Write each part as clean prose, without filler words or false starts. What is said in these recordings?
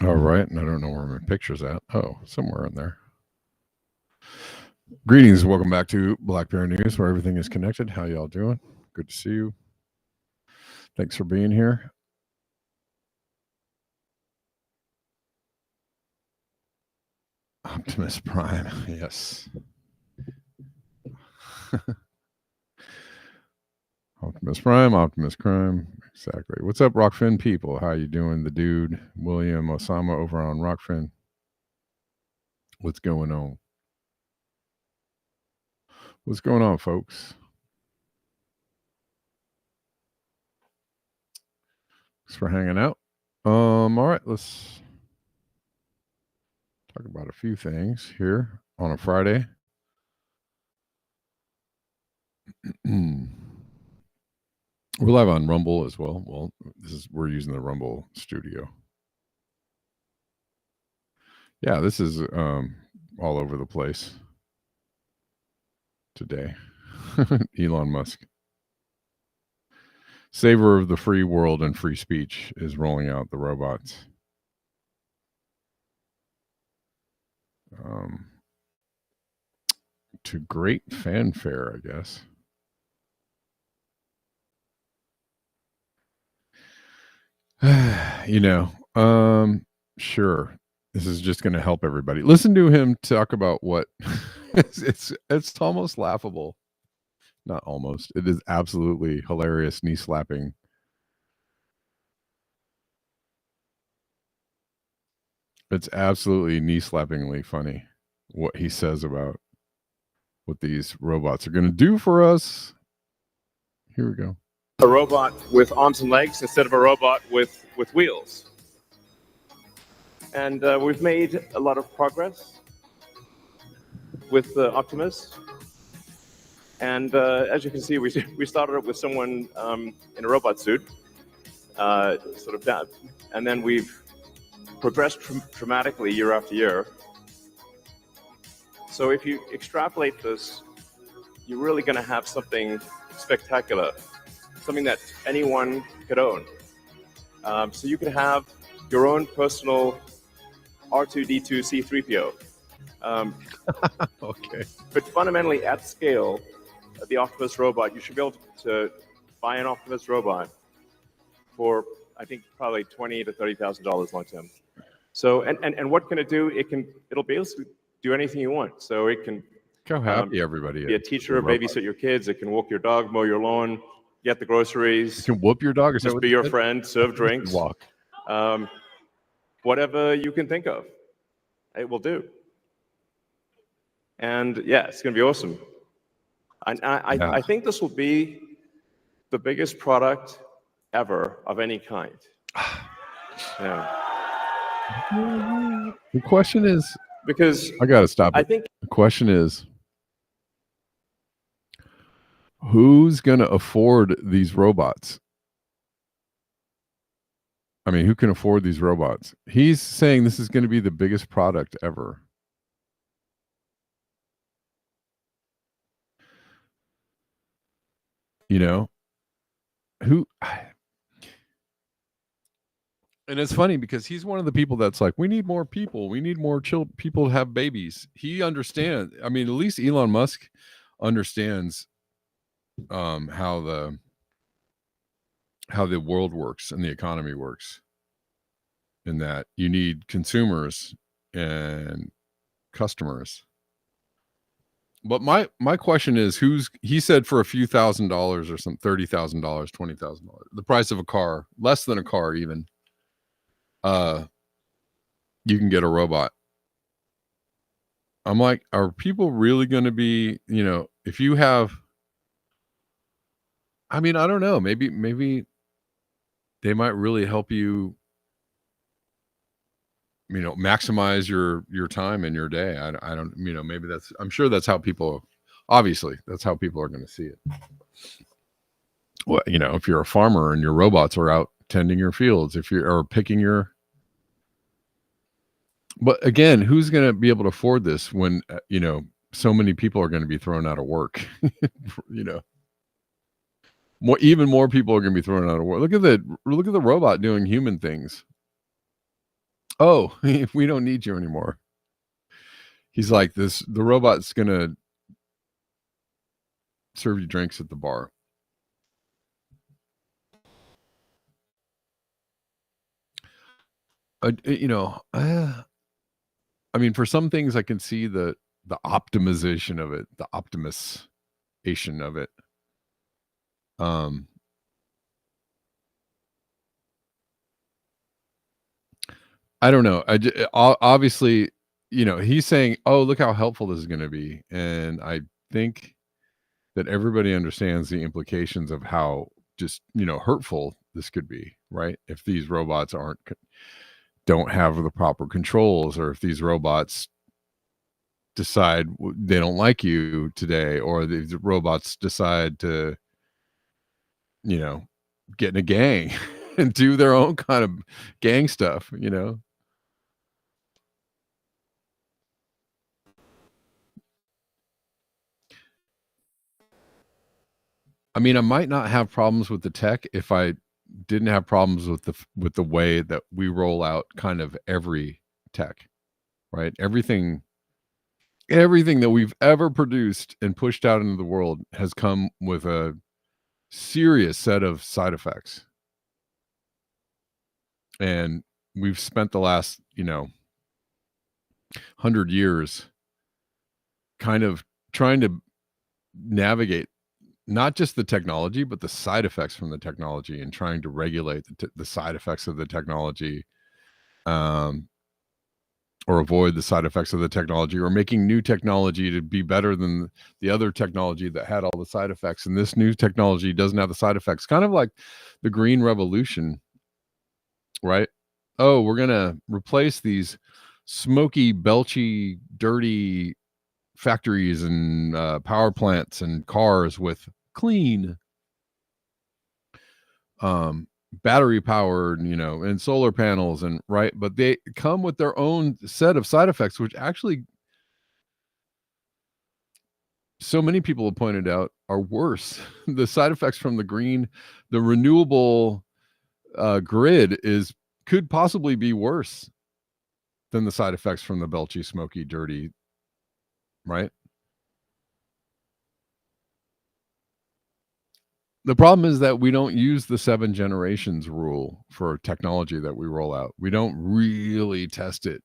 All right, and I don't know where my picture's at. Oh, somewhere in there. Greetings, welcome back to Black Bear News, where everything is connected. How y'all doing? Good to see you. Thanks for being here. Optimus Prime, yes. Optimus Prime, Optimus Crime, exactly. What's up, Rockfin people? How you doing? The dude, William Osama over on Rockfin. What's going on? What's going on, folks? Thanks for hanging out. All right, let's talk about a few things here on a Friday. We're live on Rumble as well. Well, we're using the Rumble studio. Yeah, this is all over the place today. Elon Musk, savior of the free world and free speech, is rolling out the robots. To great fanfare, I guess. Sure. This is just going to help everybody. Listen to him talk about what it's almost laughable. Not almost. It is absolutely hilarious, knee slapping. It's absolutely knee slappingly funny what he says about what these robots are going to do for us. Here we go. A robot with arms and legs instead of a robot with wheels. And we've made a lot of progress with Optimus. And as you can see, we started with someone in a robot suit, sort of that, and then we've progressed dramatically year after year. So if you extrapolate this, you're really going to have something spectacular, something that anyone could own. So you could have your own personal R2-D2 C-3PO. Okay. But fundamentally, at scale, the Optimus robot, you should be able to buy an Optimus robot for, I think, probably $20,000 to $30,000 long term. So, and what can it do? It'll basically do anything you want. So it can Look how happy everybody be a is. teacher, babysit your kids. It can walk your dog, mow your lawn, get the groceries. You can whoop your dog. Is that Just what be you your said? friend, serve drinks. Walk. Whatever you can think of, it will do. And yeah, it's going to be awesome. And I think this will be the biggest product ever of any kind. Yeah. The question is, Because I got to stop it. I think The question is, who's going to afford these robots? I mean, who can afford these robots? He's saying this is going to be the biggest product ever. Who? And it's funny because he's one of the people that's like, we need more people. We need more people to have babies. He understands. I mean, at least Elon Musk understands how the world works and the economy works, in that you need consumers and customers. But my question is, he said for a few $1,000s or some $30,000, $20,000, the price of a car, less than a car even, you can get a robot. I'm like, are people really going to be, if you have, I mean, I don't know, maybe they might really help you, maximize your time and your day. I don't, maybe I'm sure that's how people, obviously that's how people are going to see it. Well, if you're a farmer and your robots are out tending your fields, if you're picking your, but again, who's going to be able to afford this when, so many people are going to be thrown out of work, even more people are going to be thrown out of work. Look at the robot doing human things. Oh, we don't need you anymore. He's like, the robot's going to serve you drinks at the bar. I mean, for some things I can see the optimization of it, the optimization of it. I don't know. Obviously, he's saying, oh, look how helpful this is going to be. And I think that everybody understands the implications of how just, hurtful this could be, right? If these robots don't have the proper controls, or if these robots decide they don't like you today, or these robots decide to, get in a gang and do their own kind of gang stuff, I mean, I might not have problems with the tech if I didn't have problems with the way that we roll out kind of every tech, right? Everything that we've ever produced and pushed out into the world has come with a serious set of side effects. And we've spent the last, 100 years kind of trying to navigate not just the technology, but the side effects from the technology and trying to regulate the side effects of the technology, um, or avoid the side effects of the technology, or making new technology to be better than the other technology that had all the side effects. And this new technology doesn't have the side effects, kind of like the Green Revolution, right? Oh, we're going to replace these smoky, belchy, dirty factories and power plants and cars with clean, battery powered, and solar panels, and right, but they come with their own set of side effects, which actually so many people have pointed out are worse. The side effects from the renewable grid could possibly be worse than the side effects from the belchy, smoky, dirty, right? The problem is that we don't use the 7 generations rule for technology that we roll out. We don't really test it.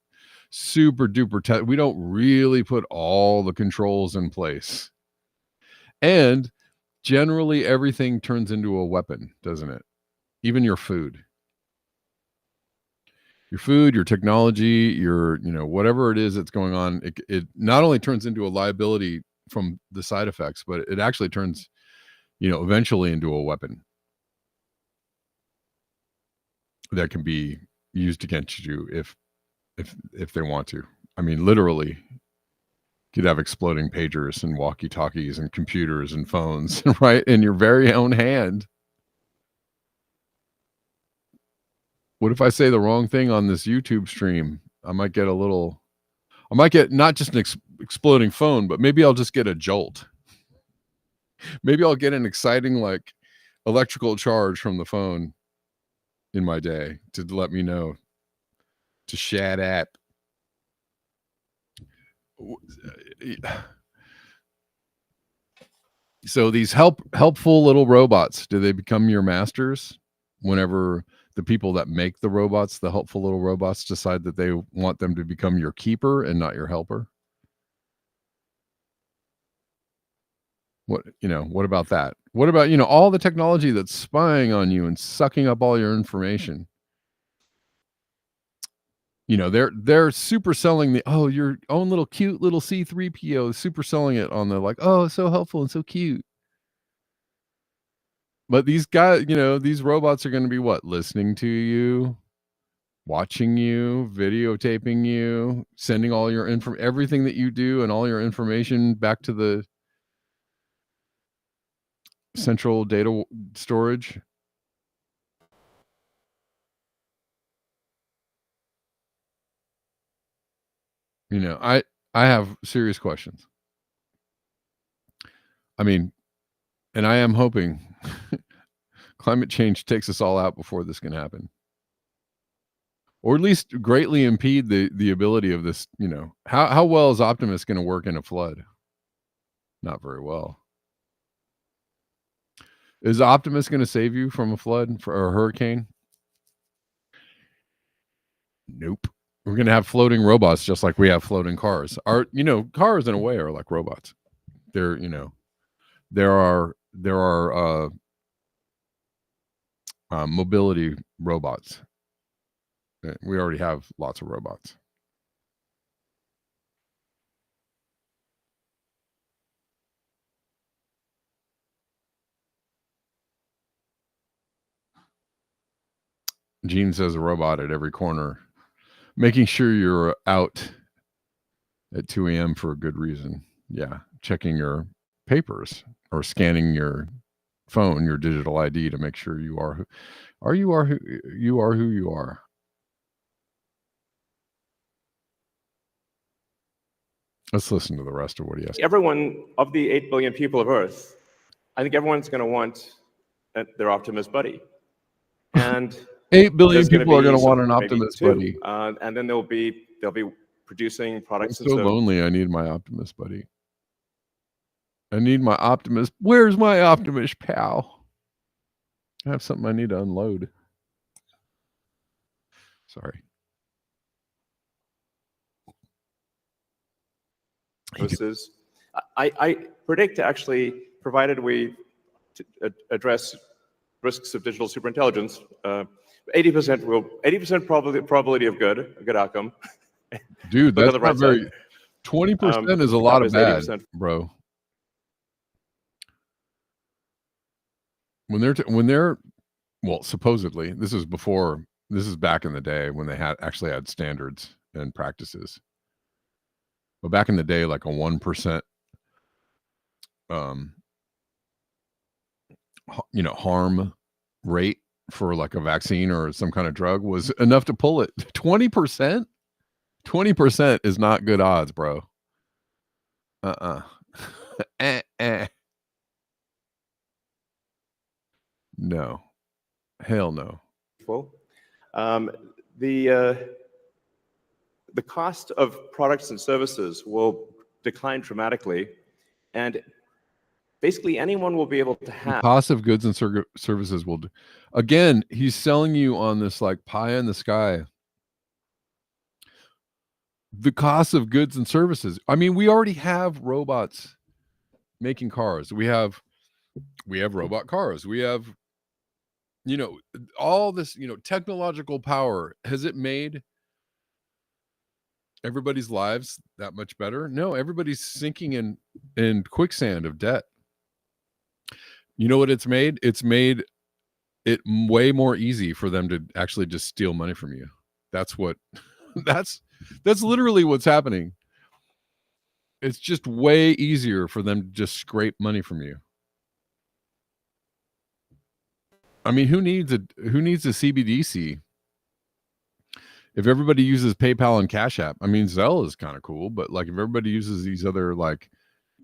Super duper test. We don't really put all the controls in place. And generally everything turns into a weapon, doesn't it? Even your food. Your food, your technology, your, whatever it is that's going on, it not only turns into a liability from the side effects, but it actually turns, eventually into a weapon that can be used against you if they want to. I mean, literally, you could have exploding pagers and walkie-talkies and computers and phones, right, in your very own hand. What if I say the wrong thing on this YouTube stream? I might get not just an exploding phone, but maybe I'll just get a jolt. Maybe I'll get an exciting, like, electrical charge from the phone in my day to let me know to shut up. So these helpful little robots, do they become your masters whenever the people that make the robots, the helpful little robots, decide that they want them to become your keeper and not your helper? What about that? What about, all the technology that's spying on you and sucking up all your information? They're super selling your own little cute little C3PO, super selling it on the, like, oh, it's so helpful and so cute. But these guys, these robots are going to be what? Listening to you, watching you, videotaping you, sending all your everything that you do and all your information back to the central data storage. I have serious questions. I mean, and I am hoping climate change takes us all out before this can happen, or at least greatly impede the ability of this. How well is Optimus going to work in a flood? Not very well. Is Optimus going to save you from a flood or a hurricane? Nope. We're going to have floating robots just like we have floating cars. Cars in a way are like robots. There are mobility robots. We already have lots of robots. Gene says a robot at every corner, making sure you're out at 2 a.m. for a good reason. Yeah, checking your papers or scanning your phone, your digital ID, to make sure you are who you are. Let's listen to the rest of what he has. Everyone of the 8 billion people of Earth, I think everyone's going to want their Optimus buddy. And 8 billion people are going to want an Optimus buddy. And then they'll be producing products. I'm so lonely. I need my Optimus buddy. I need my Optimus. Where's my Optimus pal? I have something I need to unload. Sorry. I predict, actually, provided we address risks of digital superintelligence, 80% probability of a good outcome. Dude, Look that's on the bright not very. side. 20% is a The lot problem of is bad, 80%. bro. When they're well, supposedly, this is back in the day when they actually had standards and practices. But back in the day, like a 1%, harm rate for like a vaccine or some kind of drug was enough to pull it. 20%? 20% is not good odds, bro. No. Hell no. The cost of products and services will decline dramatically, and basically anyone will be able to The have. cost of goods and services will again, he's selling you on this like pie in the sky. The cost of goods and services. I mean, we already have robots making cars. We have robot cars. We have, all this, technological power. Has it made everybody's lives that much better? No, everybody's sinking in quicksand of debt. You know what it's made? It's made it way more easy for them to actually just steal money from you. That's what that's literally what's happening. It's just way easier for them to just scrape money from you. I mean, who needs a CBDC? If everybody uses PayPal and Cash App, I mean, Zelle is kind of cool, but like if everybody uses these other like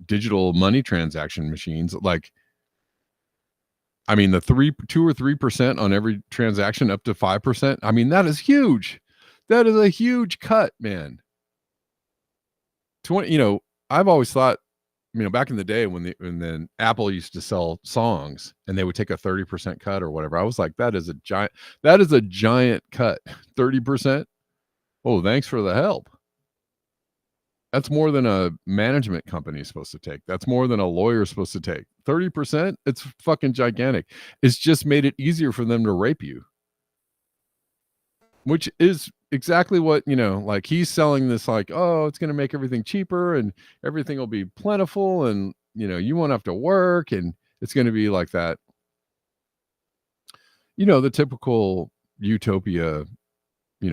digital money transaction machines, like, I mean, the 2 or 3% on every transaction up to 5%. I mean, that is huge. That is a huge cut, man. 20, I've always thought, back in the day when then Apple used to sell songs and they would take a 30% cut or whatever. I was like, that is a giant cut. 30%. Oh, thanks for the help. That's more than a management company is supposed to take. That's more than a lawyer is supposed to take. 30%, it's fucking gigantic. It's just made it easier for them to rape you. Which is exactly what, like he's selling this like, oh, it's going to make everything cheaper and everything will be plentiful and, you won't have to work and it's going to be like that. The typical utopia,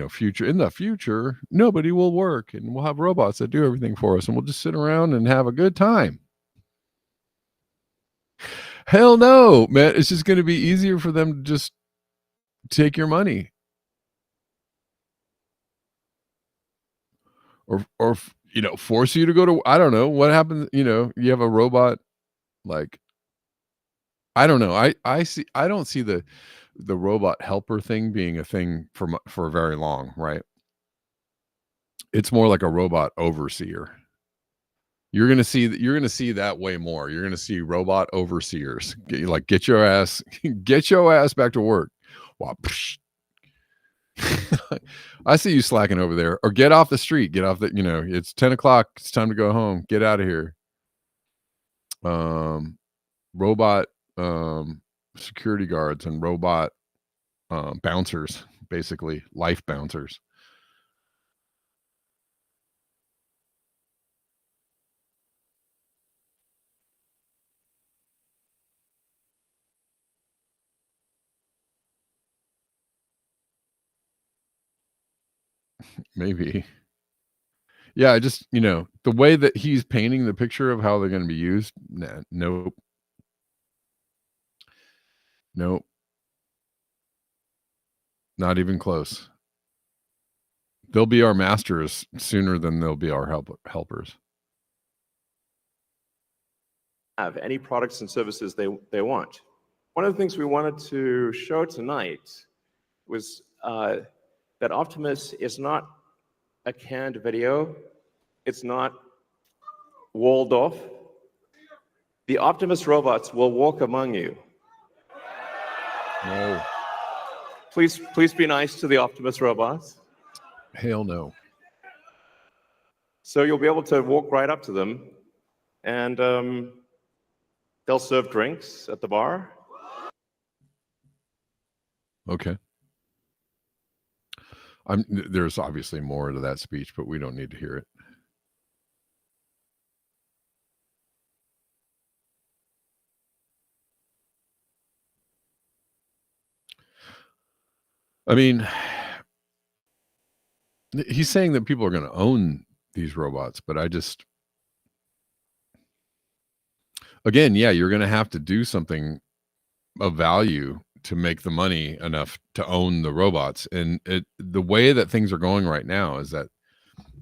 future. In the future, nobody will work and we'll have robots that do everything for us and we'll just sit around and have a good time. Hell no, man. It's just going to be easier for them to just take your money. Or force you to go to, I don't know what happens. You have a robot, like, I don't know. I don't see the robot helper thing being a thing for very long, right? It's more like a robot overseer. You're gonna see that way more. You're gonna see robot overseers. Get your ass back to work. Wow. I see you slacking over there. Or get off the street. Get off the, it's 10 o'clock. It's time to go home. Get out of here. Robot security guards and robot bouncers, basically life bouncers. Maybe. Yeah, I just, the way that he's painting the picture of how they're going to be used, nah, nope. Nope. Not even close. They'll be our masters sooner than they'll be our helpers. Have any products and services they want. One of the things we wanted to show tonight was that Optimus is not a canned video. It's not walled off. The Optimus robots will walk among you. No. Please be nice to the Optimus robots. Hell no. So you'll be able to walk right up to them, and they'll serve drinks at the bar. Okay. There's obviously more to that speech, but we don't need to hear it. I mean, he's saying that people are going to own these robots, but again, yeah, you're going to have to do something of value to make the money enough to own the robots. And the way that things are going right now is that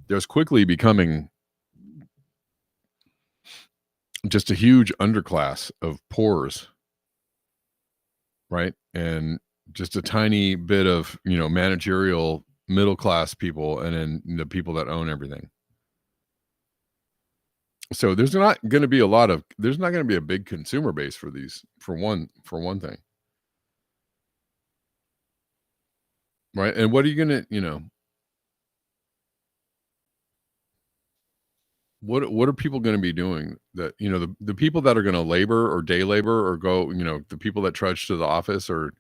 there's quickly becoming just a huge underclass of poors, right? And just a tiny bit of, managerial middle class people, and then the people that own everything. So there's not going to be a big consumer base for these, for one thing. Right? And what are you going to, what are people going to be doing that, the people that are going to labor or day labor or go, the people that trudge to the office or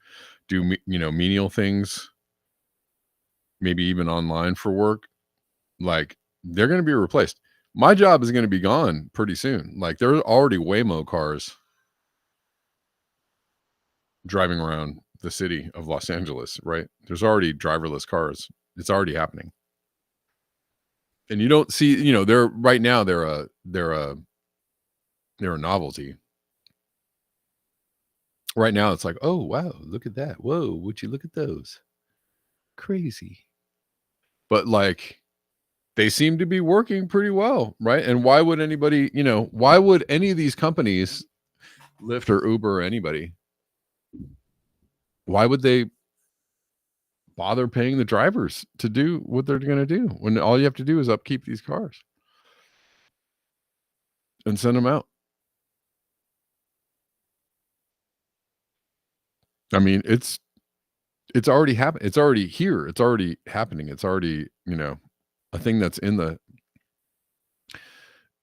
do, menial things, maybe even online for work, like they're going to be replaced. My job is going to be gone pretty soon. Like there are already Waymo cars driving around the city of Los Angeles, right? There's already driverless cars. It's already happening. And you don't see, they're right now they're a novelty. Right now it's like, oh wow, look at that. Whoa, would you look at those? Crazy. But like they seem to be working pretty well, right? And why would anybody, why would any of these companies, Lyft or Uber or anybody, why would they bother paying the drivers to do what they're going to do when all you have to do is upkeep these cars and send them out? I mean, it's already happened. It's already here. It's already happening. It's already, a thing that's in the,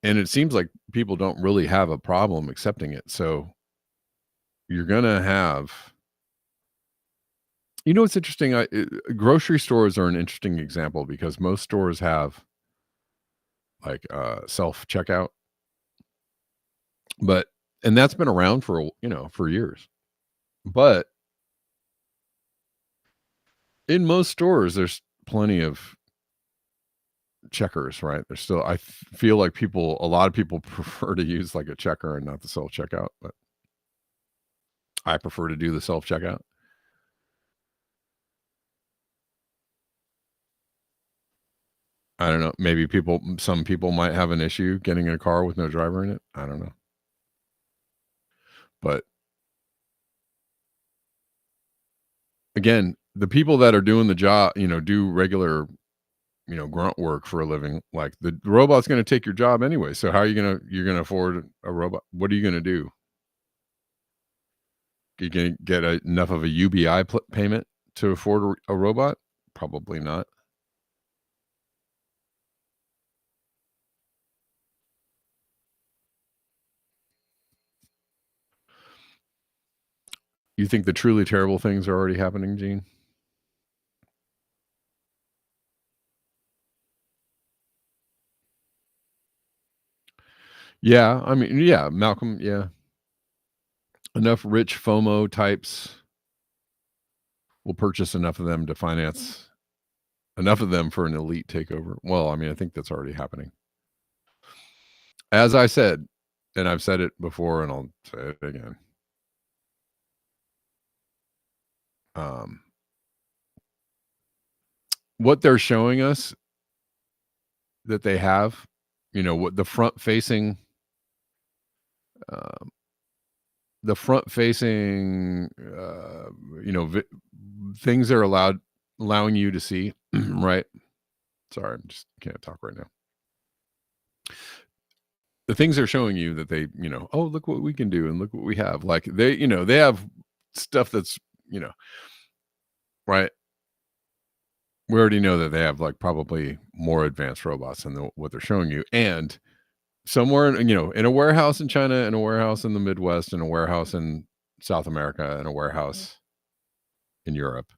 and it seems like people don't really have a problem accepting it. So you're going to have, it's interesting. Grocery stores are an interesting example because most stores have like self checkout, and that's been around for, for years. But in most stores, there's plenty of checkers, right? There's still, I feel like a lot of people prefer to use like a checker and not the self checkout, but I prefer to do the self checkout. I don't know. Maybe some people might have an issue getting in a car with no driver in it. I don't know. But again, the people that are doing the job, do regular, grunt work for a living, like the robot's going to take your job anyway. So how are you're going to afford a robot? What are you going to do? You going to get enough of a UBI payment to afford a robot? Probably not. You think the truly terrible things are already happening, Gene? Yeah, I mean, yeah, Malcolm, yeah. Enough rich FOMO types will purchase enough of them to finance enough of them for an elite takeover. Well, I mean, I think that's already happening. As I said, and I've said it before and I'll say it again. What they're showing us that they have, what the front facing things they're allowing you to see, right? Sorry, I just can't talk right now. The things they're showing you that they, oh, look what we can do and look what we have. Like they have stuff that's, right? We already know that they have, like, probably more advanced robots than what they're showing you, and somewhere in a warehouse in China, in a warehouse in the Midwest, in a warehouse in South America, in a warehouse in Europe,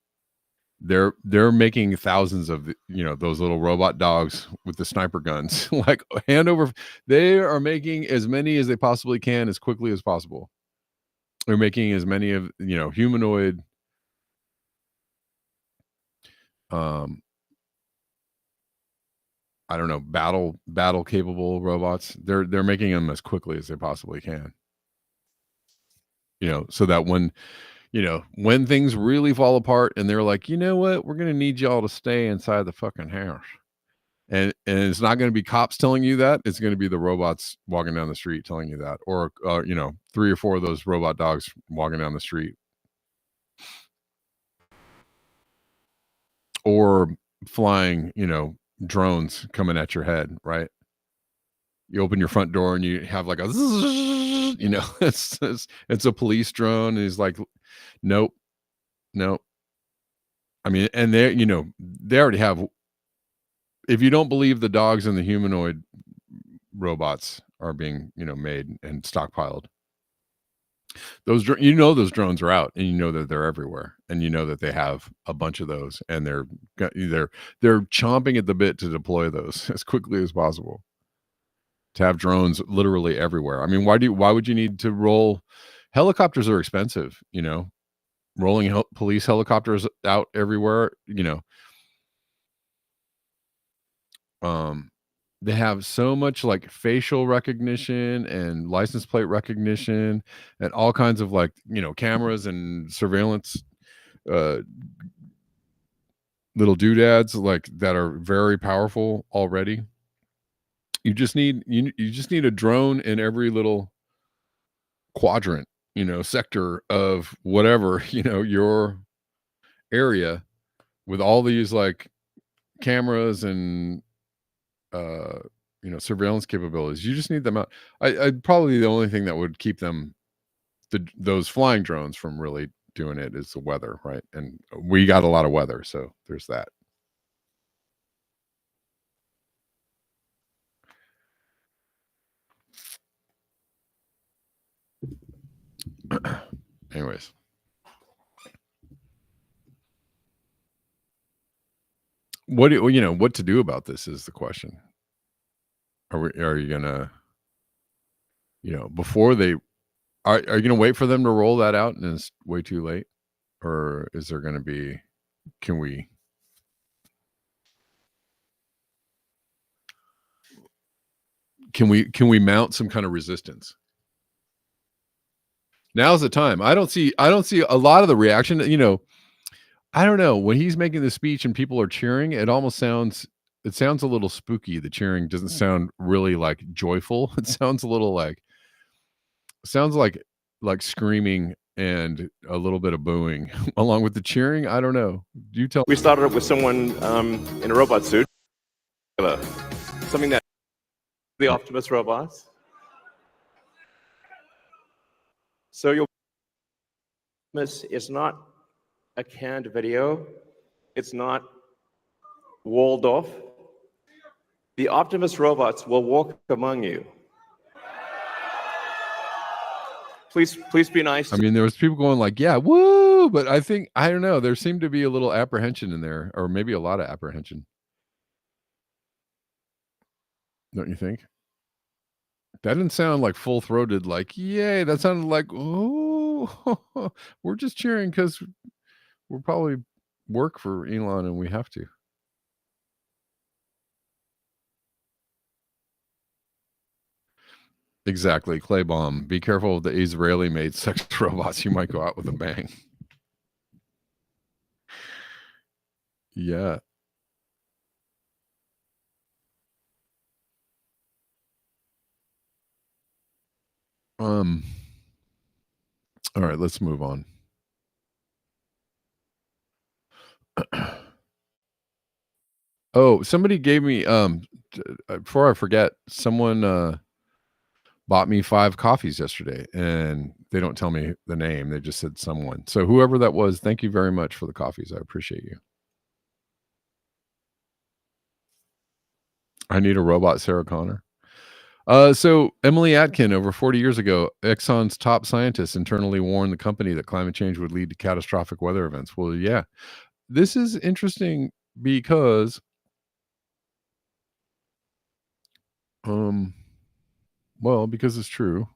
they're making thousands of those little robot dogs with the sniper guns, like, hand over they are making as many as they possibly can as quickly as possible. They're making as many of, humanoid, um, I don't know, battle capable robots. They're making them as quickly as they possibly can, so that when things really fall apart and they're like, "You know what? We're gonna need y'all to stay inside the fucking house." And it's not gonna be cops telling you that, it's gonna be the robots walking down the street telling you that, or, 3 or 4 of those robot dogs walking down the street, or flying, drones coming at your head, right? You open your front door and you have like a zzz, it's a police drone, and he's like, "Nope, nope." I mean, and they already have if you don't believe the dogs and the humanoid robots are being, made and stockpiled, those drones are out, and that they're everywhere, and that they have a bunch of those, and they're chomping at the bit to deploy those as quickly as possible, to have drones literally everywhere. I mean, why would you need to roll helicopters are expensive, rolling police helicopters out everywhere, um they have so much like facial recognition and license plate recognition and all kinds of like, cameras and surveillance, uh little doodads like that are very powerful already. You just need a drone in every little quadrant, sector of whatever, your area, with all these like cameras and uh surveillance capabilities. You just need them out. I probably the only thing that would keep those flying drones from really doing it is the weather, right? And we got a lot of weather, so there's that. Anyways, what to do about this is the question. Are you gonna, before they are you gonna wait for them to roll that out and it's way too late? Or is there gonna be can we can we mount some kind of resistance? Now's the time. I don't see a lot of the reaction, I don't know, when he's making the speech and people are cheering, it sounds a little spooky. The cheering doesn't sound really, like, joyful. It sounds a little sounds like screaming and a little bit of booing along with the cheering. I don't know. You tell We started with someone in a robot suit, something that the Optimus robots. So your Optimus is not a canned video. It's not walled off. The Optimus robots will walk among you. Please be nice. I mean, there was people going like, "Yeah, woo!" But I don't know, there seemed to be a little apprehension in there, or maybe a lot of apprehension. Don't you think? That didn't sound like full-throated, like, "Yay!" That sounded like, "Ooh, we're just cheering because we'll probably work for Elon and we have to." Exactly, clay bomb. Be careful of the Israeli-made sex robots. You might go out with a bang. Yeah. Um. All right, let's move on. Oh, somebody gave me before I forget, someone bought me 5 coffees yesterday, and they don't tell me the name. They just said someone. So whoever that was, thank you very much for the coffees. I appreciate you. I need a robot, Sarah Connor. So Emily Atkin, over 40 years ago, Exxon's top scientists internally warned the company that climate change would lead to catastrophic weather events. Well, yeah, this is interesting because, because it's true.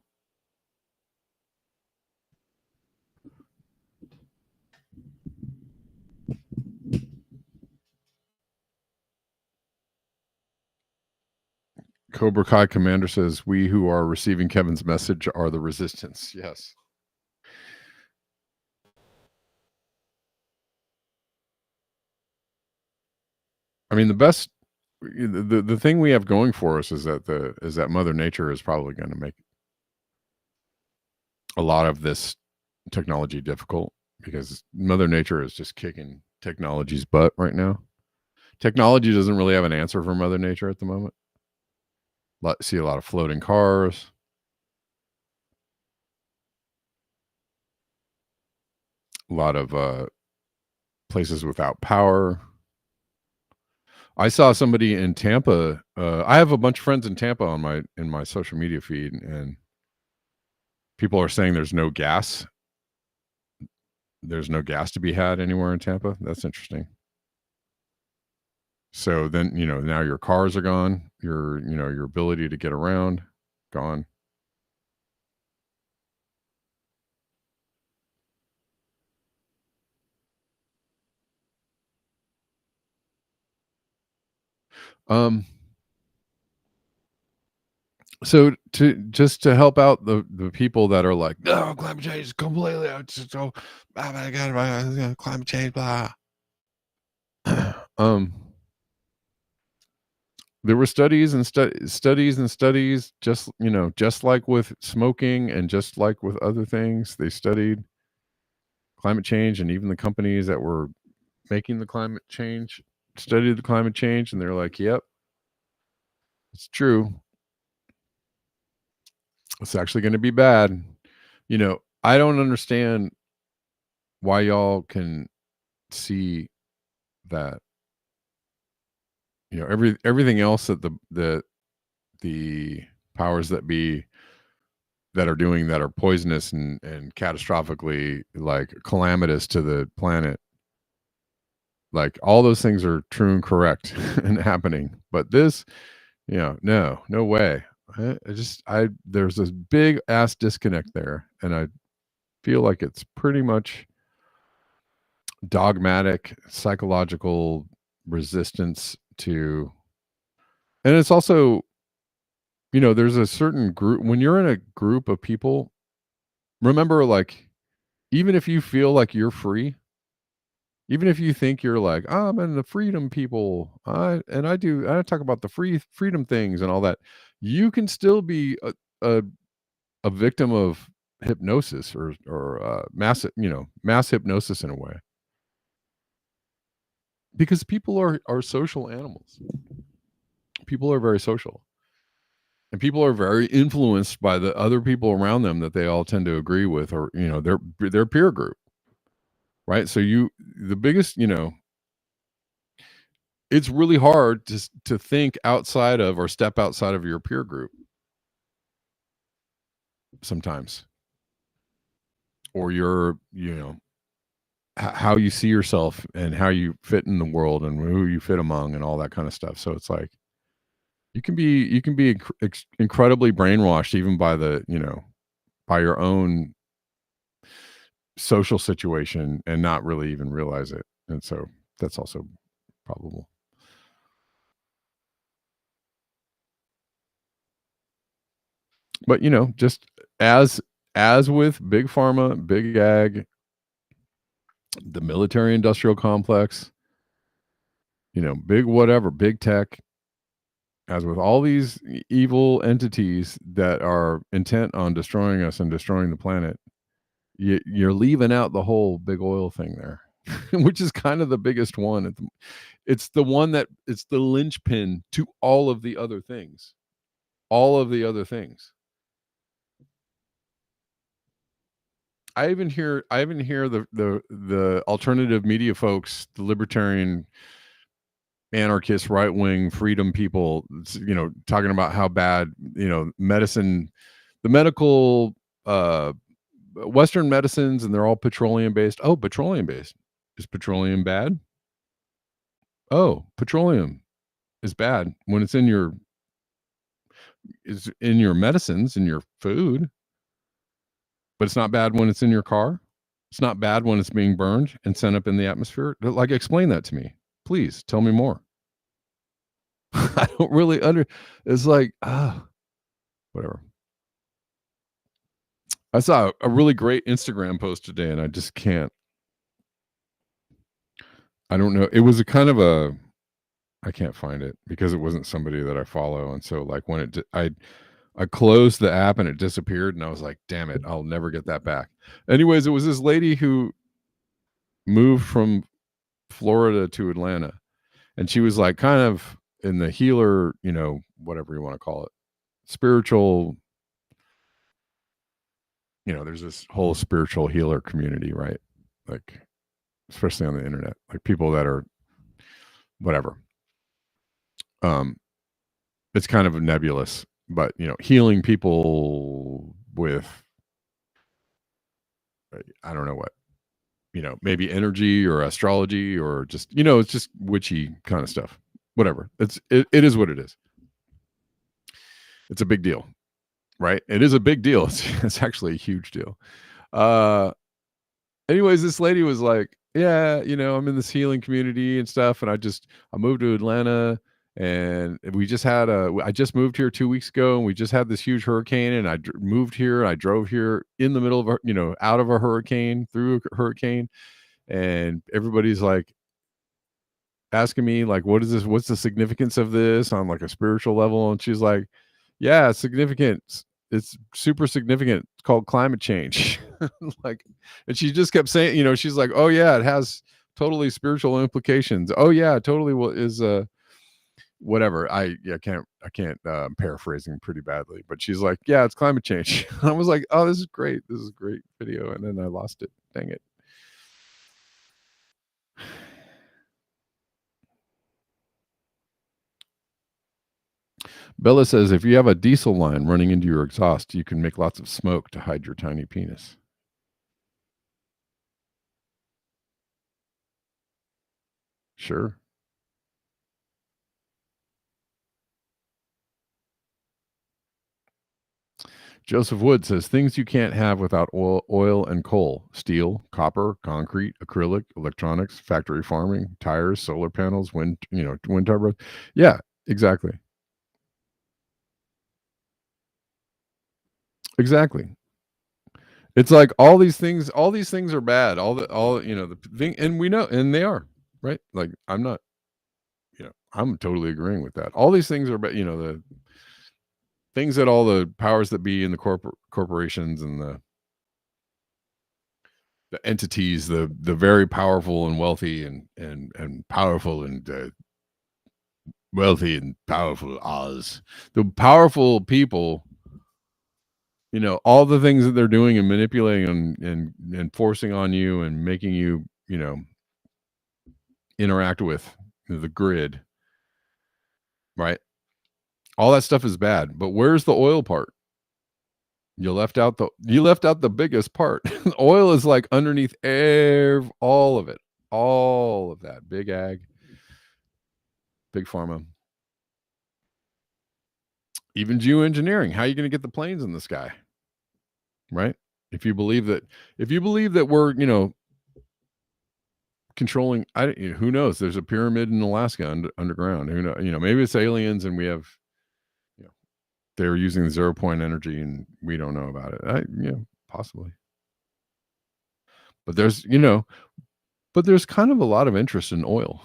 Cobra Kai Commander says, "We who are receiving Kevin's message are the resistance." Yes. I mean, the thing we have going for us is that Mother Nature is probably going to make a lot of this technology difficult, because Mother Nature is just kicking technology's butt right now. Technology doesn't really have an answer for Mother Nature at the moment. See a lot of floating cars. A lot of places without power. I saw somebody in Tampa. I have a bunch of friends in Tampa in my social media feed, and people are saying there's no gas. There's no gas to be had anywhere in Tampa. That's interesting. So then, now your cars are gone. Your ability to get around, gone. So to help out the people that are like, no, climate change is completely, it's so, oh my God, climate change, blah. There were studies and studies and studies, just like with smoking and just like with other things, they studied climate change, and even the companies that were making the climate change studied the climate change, and they're like, yep, it's true. It's actually going to be bad. I don't understand why y'all can see that, everything else that the powers that be that are doing that are poisonous and catastrophically, like, calamitous to the planet, like, all those things are true and correct and happening, but this, no way. There's this big ass disconnect there, and I feel like it's pretty much dogmatic psychological resistance to, and it's also, there's a certain group, when you're in a group of people, remember, like, even if you feel like you're free, even if you think you're like, oh, I'm in the freedom people, I talk about the freedom things and all that, you can still be a victim of hypnosis or mass hypnosis in a way, because people are social animals. People are very social, and people are very influenced by the other people around them that they all tend to agree with, or their peer group, right? So the biggest, it's really hard to think outside of, or step outside of, your peer group sometimes, or how you see yourself and how you fit in the world and who you fit among and all that kind of stuff. So it's like, you can be incredibly brainwashed, even by your own social situation, and not really even realize it. And so that's also probable. But just as with big pharma, big ag, the military industrial complex, big whatever, big tech, as with all these evil entities that are intent on destroying us and destroying the planet, you're leaving out the whole big oil thing there, which is kind of the biggest one. It's the one it's the linchpin to all of the other things. All of the other things. I even hear the alternative media folks, the libertarian, anarchist, right wing, freedom people, talking about how bad medicine, the medical Western medicines, and they're all petroleum based. Oh, petroleum based. Is petroleum bad? Oh, petroleum is bad when it's in your medicines, in your food, but it's not bad when it's in your car. It's not bad when it's being burned and sent up in the atmosphere. Like, explain that to me, please. Tell me more. I don't really It's like, whatever. I saw a really great Instagram post today, and I just can't. I don't know. It was a kind of a. I can't find it because it wasn't somebody that I follow, and so like when I closed the app and it disappeared, and I was like, damn it, I'll never get that back. Anyways, it was this lady who moved from Florida to Atlanta, and she was like kind of in the healer, whatever you want to call it, spiritual. There's this whole spiritual healer community, right? Like, especially on the internet, like people that are whatever. It's kind of nebulous, but healing people with I don't know what, maybe energy or astrology or just it's just witchy kind of stuff. Whatever. It is what it is. It's a big deal, right? It is a big deal. It's actually a huge deal. Anyways, this lady was like, yeah, I'm in this healing community and stuff, and I moved to Atlanta, and I just moved here 2 weeks ago, and we just had this huge hurricane, and I moved here, and I drove here in the middle of out of a hurricane, through a hurricane, and everybody's like asking me like, what is this? What's the significance of this on like a spiritual level? And she's like, yeah, it's significant. It's super significant. It's called climate change. Like, and she just kept saying, she's like, oh yeah, it has totally spiritual implications. Oh yeah, it totally is whatever. I can't paraphrasing pretty badly, but she's like, yeah, it's climate change. I was like, oh, this is great. This is a great video. And then I lost it. Dang it. Bella says, if you have a diesel line running into your exhaust, you can make lots of smoke to hide your tiny penis. Sure. Joseph Wood says, things you can't have without oil and coal: steel, copper, concrete, acrylic, electronics, factory farming, tires, solar panels, wind turbines. Yeah, exactly. Exactly. It's like all these things are bad. The thing, and we know, and they are, right? Like, I'm totally agreeing with that. All these things are bad, the things that all the powers that be in the corporations and the entities, the very powerful and wealthy and powerful and wealthy and powerful Oz, the powerful people, all the things that they're doing and manipulating and forcing on you and making you, interact with the grid, right? All that stuff is bad. But where's the oil part? You left out the biggest part. Oil is like underneath all of it, all of that. Big ag, big pharma, even geoengineering. How are you going to get the planes in the sky, right? If you believe that we're controlling, who knows? There's a pyramid in Alaska underground. Who knows? Maybe it's aliens, and we have, they're using 0 point energy, and we don't know about it. Possibly. But there's kind of a lot of interest in oil.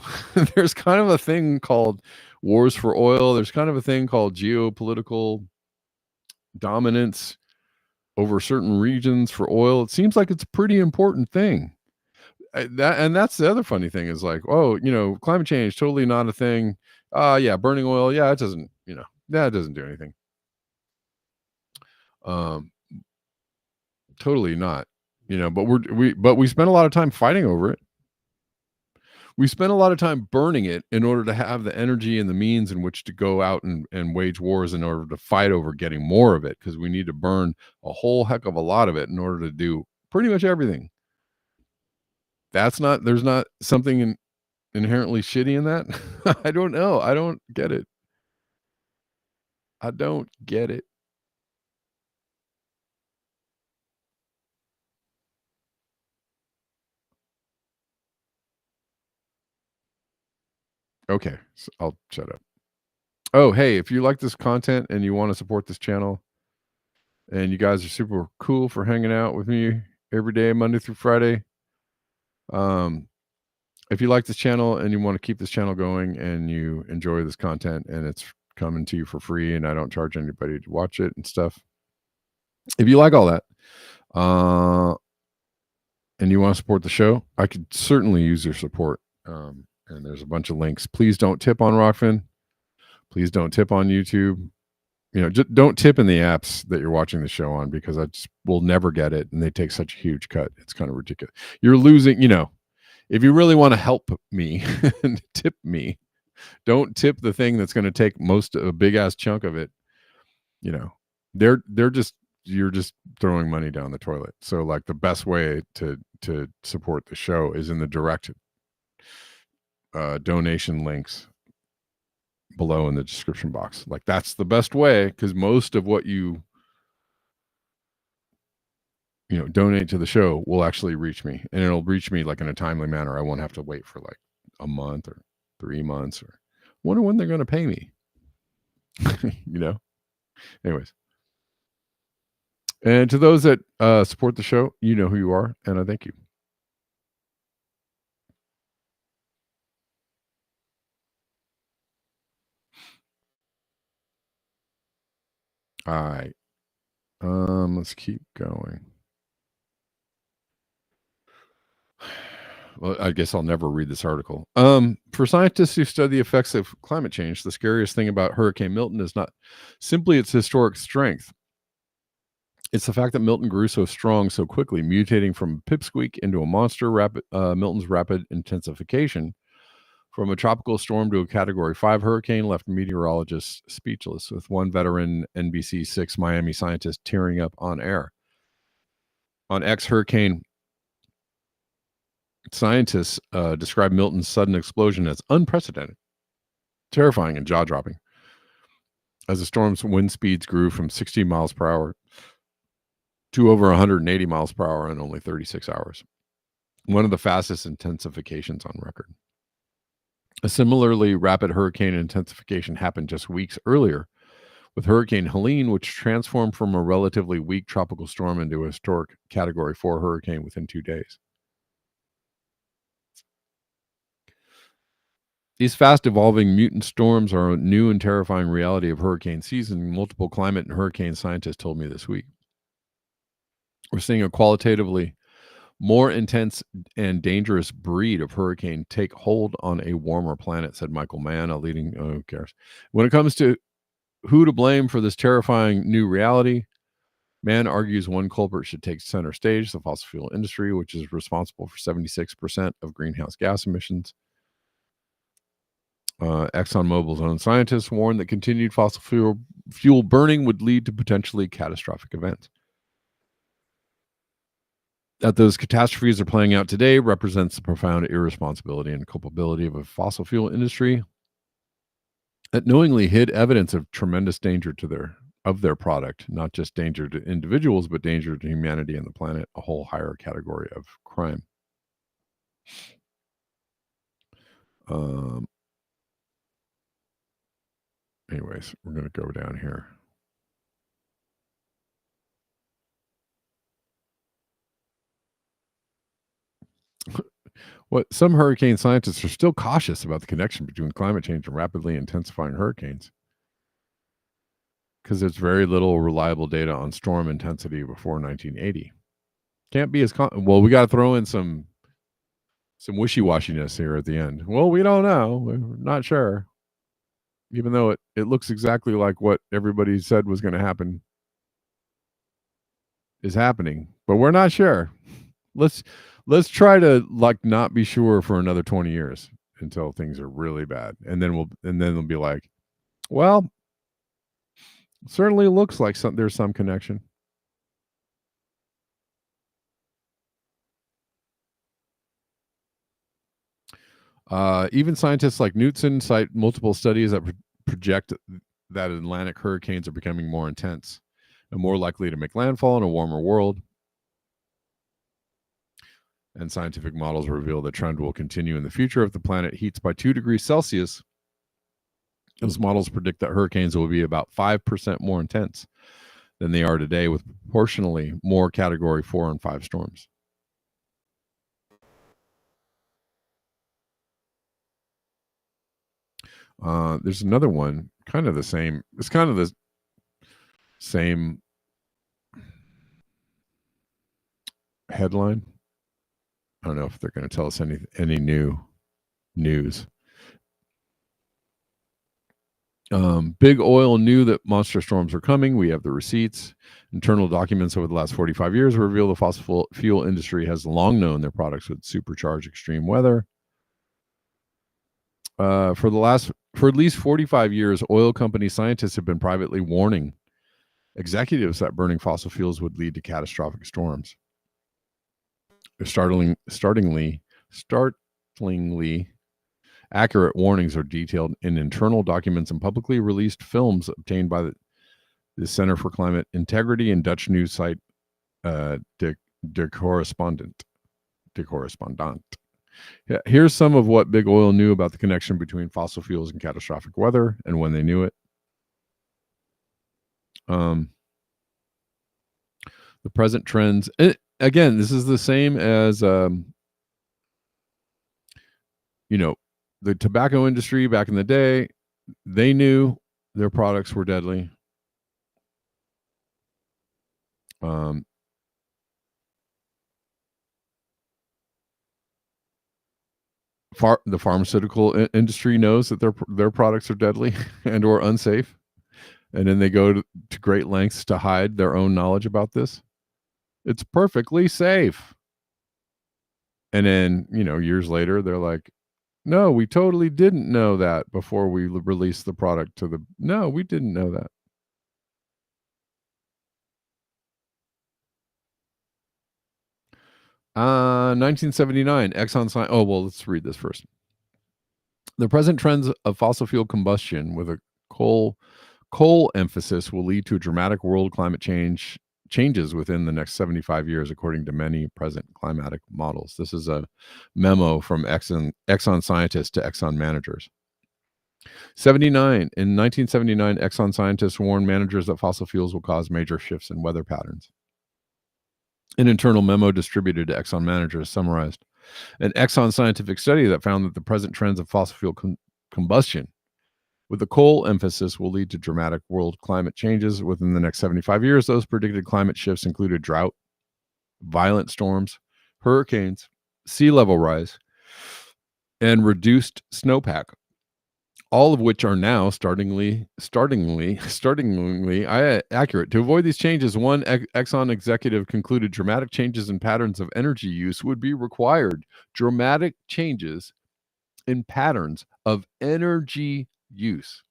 There's kind of a thing called wars for oil. There's kind of a thing called geopolitical dominance over certain regions for oil. It seems like it's a pretty important thing. That's the other funny thing is like, oh, climate change, totally not a thing. Yeah, burning oil, yeah, it doesn't, that doesn't do anything. Totally not. but we spent a lot of time fighting over it. We spent a lot of time burning it in order to have the energy and the means in which to go out and wage wars in order to fight over getting more of it, because we need to burn a whole heck of a lot of it in order to do pretty much everything. There's not something inherently shitty in that. I don't know. I don't get it. I don't get it. Okay, so I'll shut up. Oh, hey, if you like this content and you want to support this channel, and you guys are super cool for hanging out with me every day, Monday through Friday. If you like this channel and you want to keep this channel going and you enjoy this content and it's coming to you for free and I don't charge anybody to watch it and stuff. If you like all that, and you want to support the show, I could certainly use your support. And there's a bunch of links. Please don't tip on Rockfin. Please don't tip on YouTube. Just don't tip in the apps that you're watching the show on, because I just will never get it. And they take such a huge cut. It's kind of ridiculous. You're losing, if you really want to help me and tip me, don't tip the thing that's going to take a big ass chunk of it. You're just throwing money down the toilet. So like the best way to support the show is in the direct donation links below in the description box. Like that's the best way, because most of what you donate to the show will actually reach me, and it'll reach me like in a timely manner. I won't have to wait for like a month or 3 months or wonder when they're going to pay me. Anyways, and to those that support the show, you know who you are, and I thank you. All right. Let's keep going. Well, I guess I'll never read this article. For scientists who study the effects of climate change, the scariest thing about Hurricane Milton is not simply its historic strength. It's the fact that Milton grew so strong so quickly, mutating from pipsqueak into a monster. Milton's rapid intensification from a tropical storm to a Category 5 hurricane left meteorologists speechless, with one veteran NBC 6 Miami scientist tearing up on air. On X, hurricane scientists describe Milton's sudden explosion as unprecedented, terrifying, and jaw-dropping, as the storm's wind speeds grew from 60 miles per hour to over 180 miles per hour in only 36 hours, one of the fastest intensifications on record. A similarly rapid hurricane intensification happened just weeks earlier with Hurricane Helene, which transformed from a relatively weak tropical storm into a historic Category 4 hurricane within 2 days. These fast-evolving mutant storms are a new and terrifying reality of hurricane season, multiple climate and hurricane scientists told me this week. We're seeing a qualitatively more intense and dangerous breed of hurricane take hold on a warmer planet, said Michael Mann, a leading... who cares? When it comes to who to blame for this terrifying new reality, Mann argues one culprit should take center stage, the fossil fuel industry, which is responsible for 76% of greenhouse gas emissions. ExxonMobil's own scientists warned that continued fossil fuel burning would lead to potentially catastrophic events. That those catastrophes are playing out today represents the profound irresponsibility and culpability of a fossil fuel industry that knowingly hid evidence of tremendous danger of their product, not just danger to individuals, but danger to humanity and the planet, a whole higher category of crime. Anyways, we're going to go down here. Some hurricane scientists are still cautious about the connection between climate change and rapidly intensifying hurricanes, because there's very little reliable data on storm intensity before 1980. Can't be as well. We got to throw in some wishy-washiness here at the end. Well, we don't know. We're not sure, even though it looks exactly like what everybody said was going to happen is happening, but we're not sure. let's try to like not be sure for another 20 years until things are really bad, and then they'll be like, well, certainly looks like there's some connection. Even scientists like Knudsen cite multiple studies that project that Atlantic hurricanes are becoming more intense and more likely to make landfall in a warmer world. And scientific models reveal the trend will continue in the future if the planet heats by 2 degrees Celsius. Those models predict that hurricanes will be about 5% more intense than they are today, with proportionally more Category 4 and 5 storms. There's another one, kind of the same. It's kind of the same headline. I don't know if they're going to tell us any new news. Big Oil knew that monster storms are coming. We have the receipts. Internal documents over the last 45 years reveal the fossil fuel industry has long known their products would supercharge extreme weather. For at least 45 years, oil company scientists have been privately warning executives that burning fossil fuels would lead to catastrophic storms. Startlingly accurate warnings are detailed in internal documents and publicly released films obtained by the Center for Climate Integrity and Dutch news site De Correspondent. Yeah, here's some of what Big Oil knew about the connection between fossil fuels and catastrophic weather and when they knew it. The present trends. Again, this is the same as, the tobacco industry back in the day. They knew their products were deadly. The pharmaceutical industry knows that their products are deadly and or unsafe, and then they go to great lengths to hide their own knowledge about this. It's perfectly safe. And then, years later, they're like, no, we totally didn't know that before we released the product no, we didn't know that. Uh, 1979, Exxon. Oh, well, let's read this first. The present trends of fossil fuel combustion with a coal emphasis will lead to dramatic world climate changes within the next 75 years, according to many present climatic models. This is a memo from Exxon scientists to Exxon managers. In 1979, Exxon scientists warned managers that fossil fuels will cause major shifts in weather patterns. An internal memo distributed to Exxon managers summarized an Exxon scientific study that found that the present trends of fossil fuel combustion with the coal emphasis will lead to dramatic world climate changes within the next 75 years. Those predicted climate shifts included drought, violent storms, hurricanes, sea level rise, and reduced snowpack, all of which are now startlingly accurate. To avoid these changes, one Exxon executive concluded dramatic changes in patterns of energy use would be required. Dramatic changes in patterns of energy use.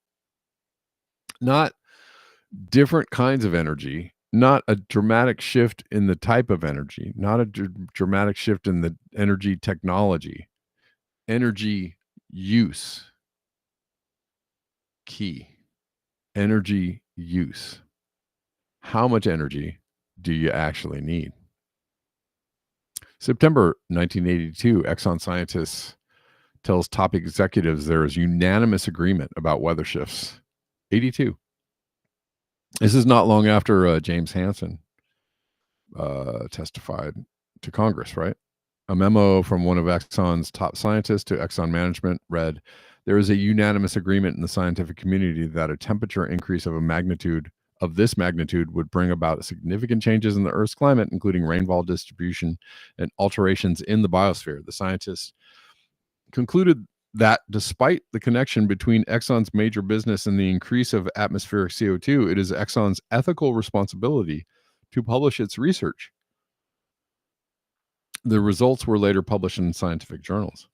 Not different kinds of energy, not a dramatic shift in the type of energy, not a dramatic shift in the energy technology. Energy use. Key. Energy use. How much energy do you actually need? September 1982, Exxon scientists tells top executives there is unanimous agreement about weather shifts. 82. This is not long after James Hansen testified to Congress, right? A memo from one of Exxon's top scientists to Exxon management read, there is a unanimous agreement in the scientific community that a temperature increase of this magnitude would bring about significant changes in the Earth's climate, including rainfall distribution and alterations in the biosphere. The scientists concluded that despite the connection between Exxon's major business and the increase of atmospheric CO2, it is Exxon's ethical responsibility to publish its research. The results were later published in scientific journals.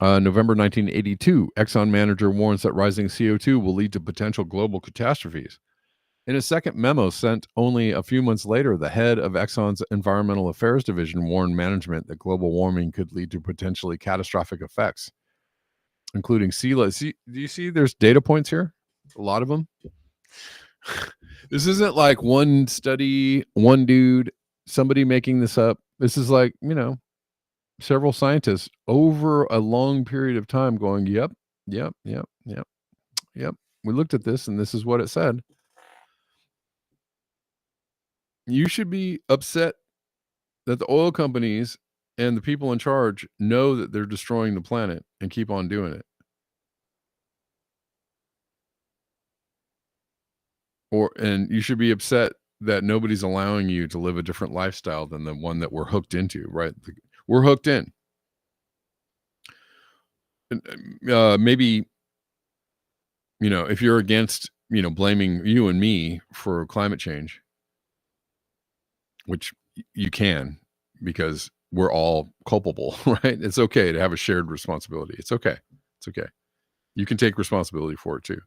November 1982, Exxon manager warns that rising CO2 will lead to potential global catastrophes. In a second memo sent only a few months later, the head of Exxon's Environmental Affairs Division warned management that global warming could lead to potentially catastrophic effects, including sea level. Do you see there's data points here? A lot of them. This isn't like one study, one dude, somebody making this up. This is like, several scientists over a long period of time going, yep. We looked at this and this is what it said. You should be upset that the oil companies and the people in charge know that they're destroying the planet and keep on doing it. And you should be upset that nobody's allowing you to live a different lifestyle than the one that we're hooked into, right? We're hooked in. Maybe, if you're against, blaming you and me for climate change, which you can, because we're all culpable, right? It's okay to have a shared responsibility. It's okay. You can take responsibility for it too.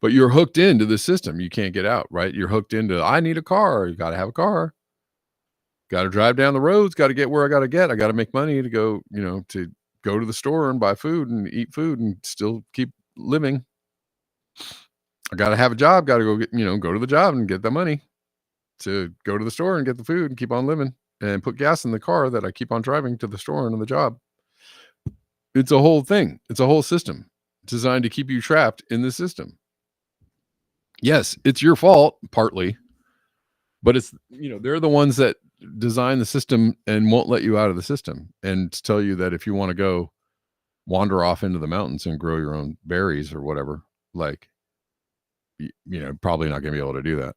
But you're hooked into the system. You can't get out, right? You're hooked into, I need a car. You got to have a car. Got to drive down the roads. Got to get where I got to get. I got to make money to go, to go to the store and buy food and eat food and still keep living. I got to have a job. Got to go get, go to the job and get the money to go to the store and get the food and keep on living and put gas in the car that I keep on driving to the store and to the job. It's a whole thing. It's a whole system designed to keep you trapped in the system. Yes, it's your fault, partly, but it's, they're the ones that design the system and won't let you out of the system and tell you that if you want to go wander off into the mountains and grow your own berries or whatever, like, probably not going to be able to do that.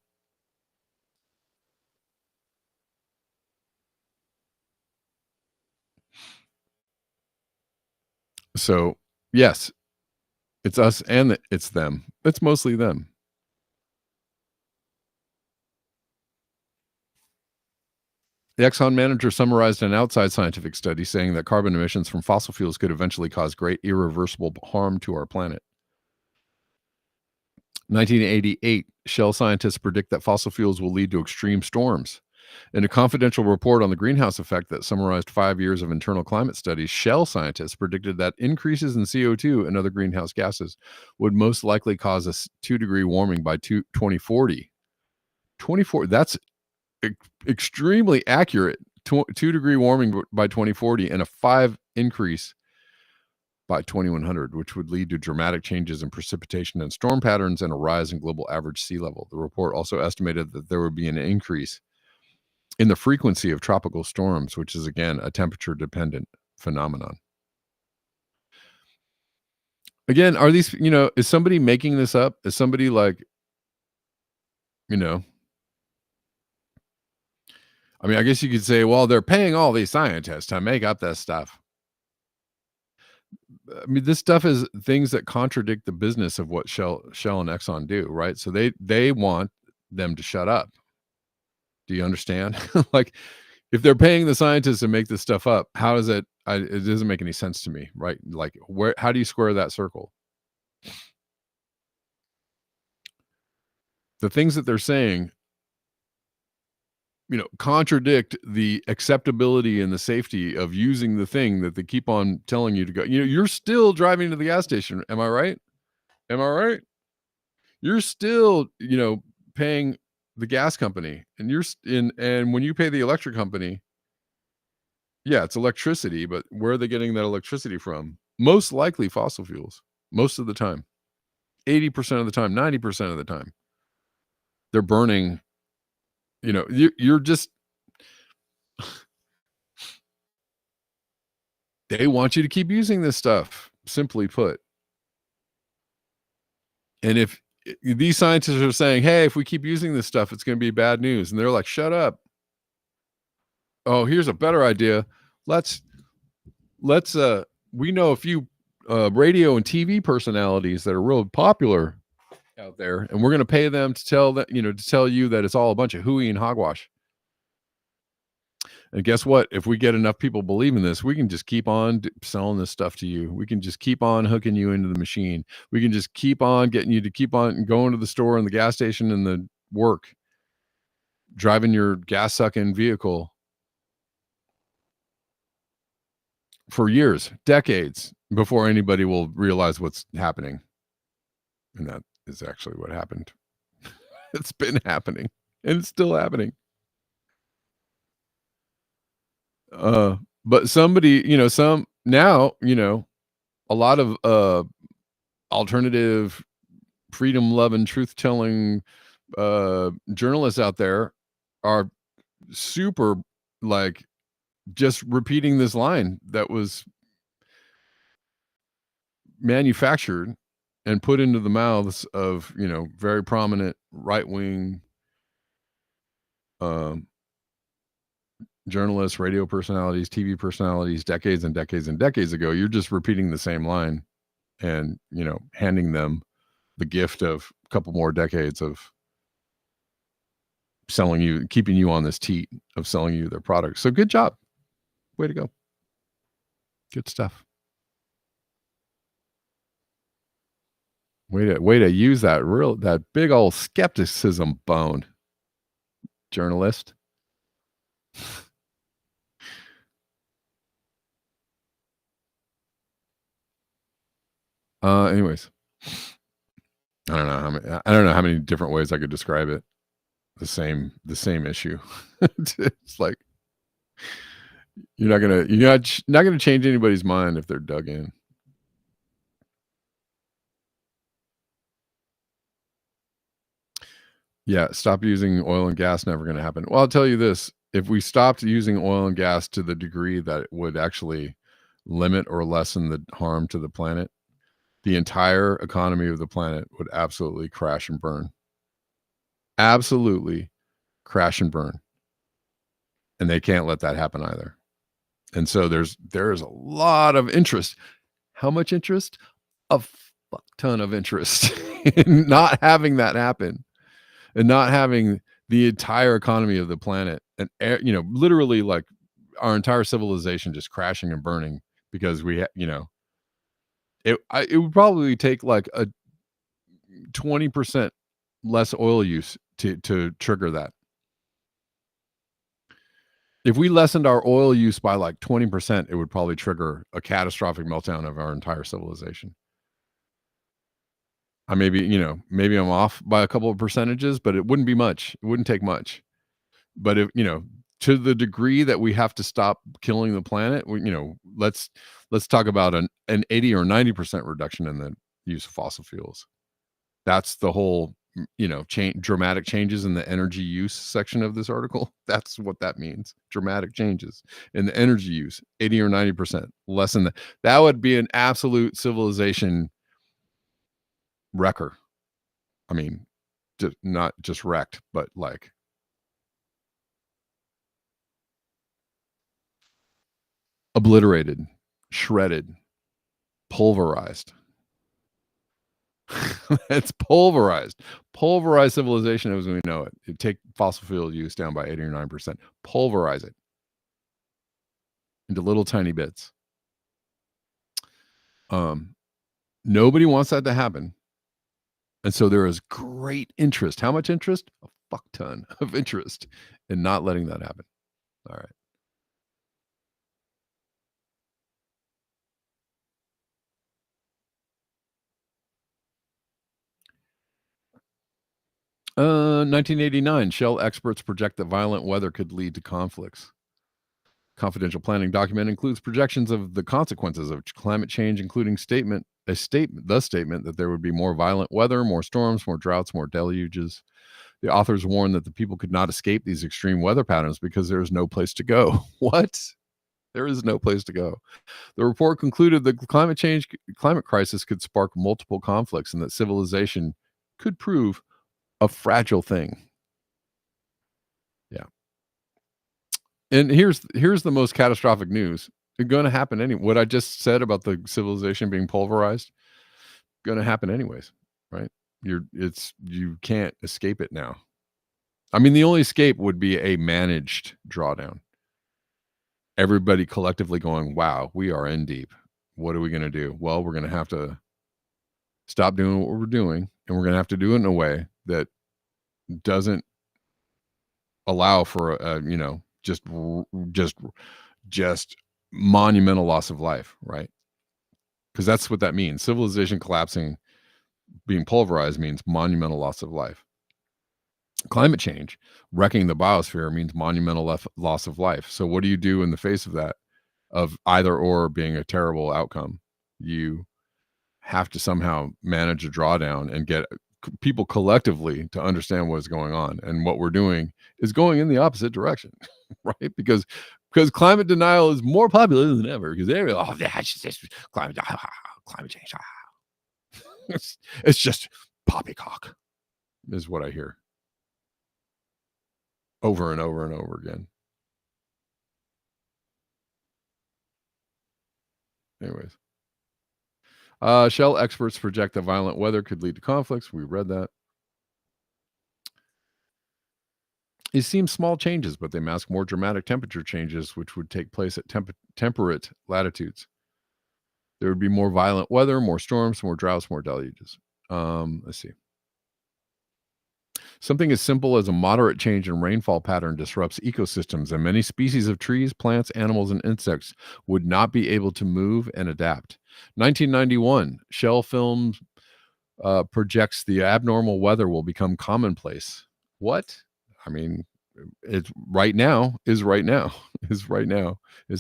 So, yes, it's us and it's them. It's mostly them. The Exxon manager summarized an outside scientific study saying that carbon emissions from fossil fuels could eventually cause great irreversible harm to our planet. 1988, Shell scientists predict that fossil fuels will lead to extreme storms. In a confidential report on the greenhouse effect that summarized 5 years of internal climate studies, Shell scientists predicted that increases in CO2 and other greenhouse gases would most likely cause a 2-degree warming by 2040. 24, that's extremely accurate. 2-degree warming by 2040 and a 5 increase by 2100, which would lead to dramatic changes in precipitation and storm patterns and a rise in global average sea level. The report also estimated that there would be an increase in the frequency of tropical storms, which is, again, a temperature-dependent phenomenon. Again, are these, is somebody making this up? Is somebody like, I mean, I guess you could say, well, they're paying all these scientists to make up this stuff. I mean, this stuff is things that contradict the business of what Shell and Exxon do, right? So they want them to shut up. Do you understand? Like, if they're paying the scientists to make this stuff up, how is it? It doesn't make any sense to me, right? Like, how do you square that circle? The things that they're saying, contradict the acceptability and the safety of using the thing that they keep on telling you to go. You're still driving to the gas station. Am I right? You're still, paying the gas company, and and when you pay the electric company, yeah, it's electricity, but where are they getting that electricity from? Most likely fossil fuels, most of the time, 80% of the time, 90% of the time. They're burning, you're just, they want you to keep using this stuff, simply put. And if these scientists are saying, hey, if we keep using this stuff, it's going to be bad news. And they're like, shut up. Oh, here's a better idea. Let's we know a few radio and TV personalities that are real popular out there, and we're going to pay them to tell you that it's all a bunch of hooey and hogwash. And guess what? If we get enough people believing this, we can just keep on selling this stuff to you. We can just keep on hooking you into the machine. We can just keep on getting you to keep on going to the store and the gas station and the work, driving your gas sucking vehicle for years, decades, before anybody will realize what's happening. And that is actually what happened. It's been happening, and it's still happening. But somebody, some now, a lot of alternative, freedom loving, truth telling journalists out there are super, like, just repeating this line that was manufactured and put into the mouths of, very prominent right wing um, journalists, radio personalities, TV personalities, decades and decades and decades ago. You're just repeating the same line and, handing them the gift of a couple more decades of selling you, keeping you on this teat of selling you their products. So good job. Way to go. Good stuff. Way to use that big old skepticism bone, journalist. Anyways, I don't know how many different ways I could describe it. The same issue. It's like you're not gonna change anybody's mind if they're dug in. Yeah, stop using oil and gas, never gonna happen. Well, I'll tell you this, if we stopped using oil and gas to the degree that it would actually limit or lessen the harm to the planet, the entire economy of the planet would absolutely crash and burn. Absolutely crash and burn. And they can't let that happen either. And so there's a lot of interest. How much interest? A fuck ton of interest in not having that happen. And not having the entire economy of the planet and literally, like, our entire civilization just crashing and burning because it would probably take like a 20% less oil use to trigger that. If we lessened our oil use by like 20%, it would probably trigger a catastrophic meltdown of our entire civilization. Maybe I'm off by a couple of percentages, but it wouldn't be much. It wouldn't take much. But if, to the degree that we have to stop killing the planet, let's talk about an 80 or 90% reduction in the use of fossil fuels. That's the whole, dramatic changes in the energy use section of this article. That's what that means. Dramatic changes in the energy use, 80 or 90%. Less than that. That would be an absolute civilization wrecker. I mean, not just wrecked, but like obliterated, shredded, pulverized. It's pulverized civilization as we know it. You take fossil fuel use down by 80 or 9%, pulverize it into little tiny bits. Nobody wants that to happen. And so there is great interest. How much interest? A fuck ton of interest in not letting that happen. All right. 1989, Shell experts project that violent weather could lead to conflicts. Confidential planning document includes projections of the consequences of climate change, including the statement that there would be more violent weather, more storms, more droughts, more deluges. The authors warned that the people could not escape these extreme weather patterns because there is no place to go. What? There is no place to go. The report concluded that climate crisis could spark multiple conflicts and that civilization could prove a fragile thing. Yeah. And here's the most catastrophic news. It's going to happen anyway. What I just said about the civilization being pulverized, going to happen anyways, right? You can't escape it now. I mean, the only escape would be a managed drawdown. everybody collectively going, wow, we are in deep. What are we going to do? Well, we're going to have to stop doing what we're doing, and we're going to have to do it in a way that doesn't allow for just monumental loss of life, right? Because that's what that means. Civilization collapsing, being pulverized, means monumental loss of life. Climate change, wrecking the biosphere, means monumental loss of life. So what do you do in the face of that, of either or being a terrible outcome? You have to somehow manage a drawdown and get people collectively to understand what's going on. And what we're doing is going in the opposite direction, right? Because climate denial is more popular than ever. Because they're climate change. It's just poppycock, is what I hear over and over and over again. Anyways, Shell experts project that violent weather could lead to conflicts. We read that. It seems small changes, but they mask more dramatic temperature changes, which would take place at temperate latitudes. There would be more violent weather, more storms, more droughts, more deluges. Let's see. Something as simple as a moderate change in rainfall pattern disrupts ecosystems, and many species of trees, plants, animals, and insects would not be able to move and adapt. 1991, Shell Films projects the abnormal weather will become commonplace. What? I mean, it's right now, is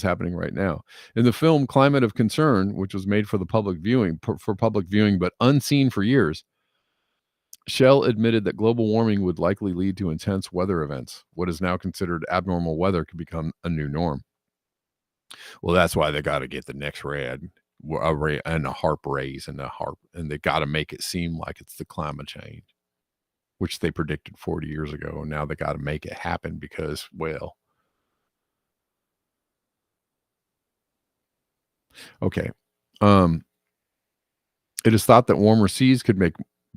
happening right now. In the film Climate of Concern, which was made for the public viewing, but unseen for years, Shell admitted that global warming would likely lead to intense weather events. What is now considered abnormal weather could become a new norm. Well, that's why they got to get the next red and a harp raise and they got to make it seem like it's the climate change, which they predicted 40 years ago. And now they got to make it happen because, well, okay. It is thought that warmer seas could make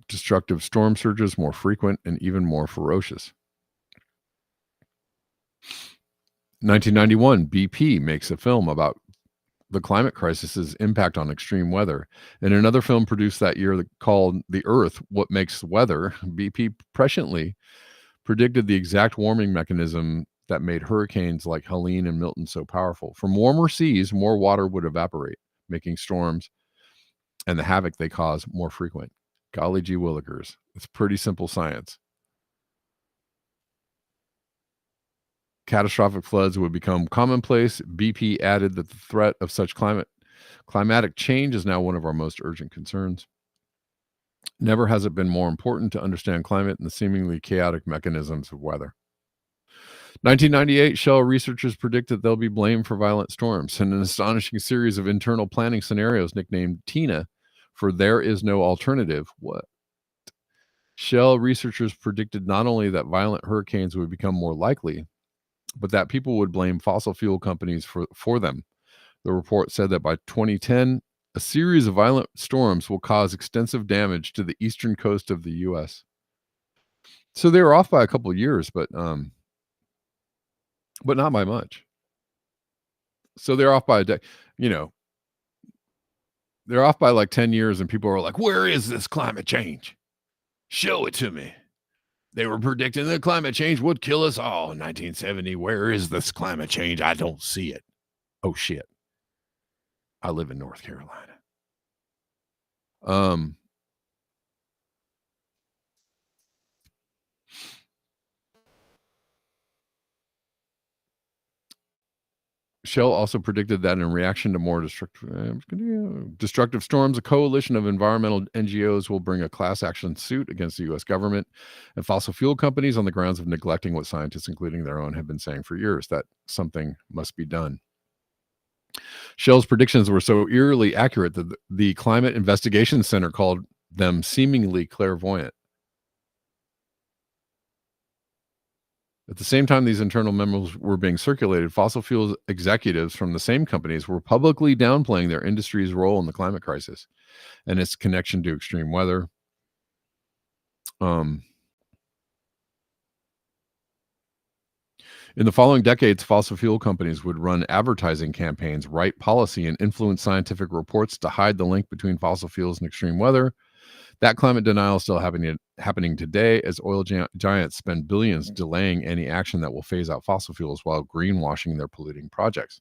destructive storm surges more frequent and even more ferocious. 1991, BP makes a film about the climate crisis's impact on extreme weather. In another film produced that year called The Earth, What Makes Weather, BP presciently predicted the exact warming mechanism that made hurricanes like Helene and Milton so powerful. From warmer seas, more water would evaporate, making storms and the havoc they cause more frequent. Golly gee willikers. It's pretty simple science. Catastrophic floods would become commonplace. BP added that the threat of such climatic change is now one of our most urgent concerns. Never has it been more important to understand climate and the seemingly chaotic mechanisms of weather. 1998, Shell researchers predicted they'll be blamed for violent storms in an astonishing series of internal planning scenarios nicknamed TINA for There Is No Alternative. What? Shell researchers predicted not only that violent hurricanes would become more likely, but that people would blame fossil fuel companies for them. The report said that by 2010, a series of violent storms will cause extensive damage to the eastern coast of the U.S. So they were off by a couple of years, but not by much. So they're off by a decade. They're off by like 10 years, and people are like, where is this climate change? Show it to me. They were predicting that climate change would kill us all in 1970. Where is this climate change? I don't see it. Oh, shit. I live in North Carolina. Shell also predicted that in reaction to more destructive storms, a coalition of environmental NGOs will bring a class action suit against the U.S. government and fossil fuel companies on the grounds of neglecting what scientists, including their own, have been saying for years, that something must be done. Shell's predictions were so eerily accurate that the Climate Investigation Center called them seemingly clairvoyant. At the same time these internal memos were being circulated, fossil fuels executives from the same companies were publicly downplaying their industry's role in the climate crisis and its connection to extreme weather. In the following decades, fossil fuel companies would run advertising campaigns, write policy, and influence scientific reports to hide the link between fossil fuels and extreme weather. That climate denial is still happening today as oil giants spend billions delaying any action that will phase out fossil fuels while greenwashing their polluting projects.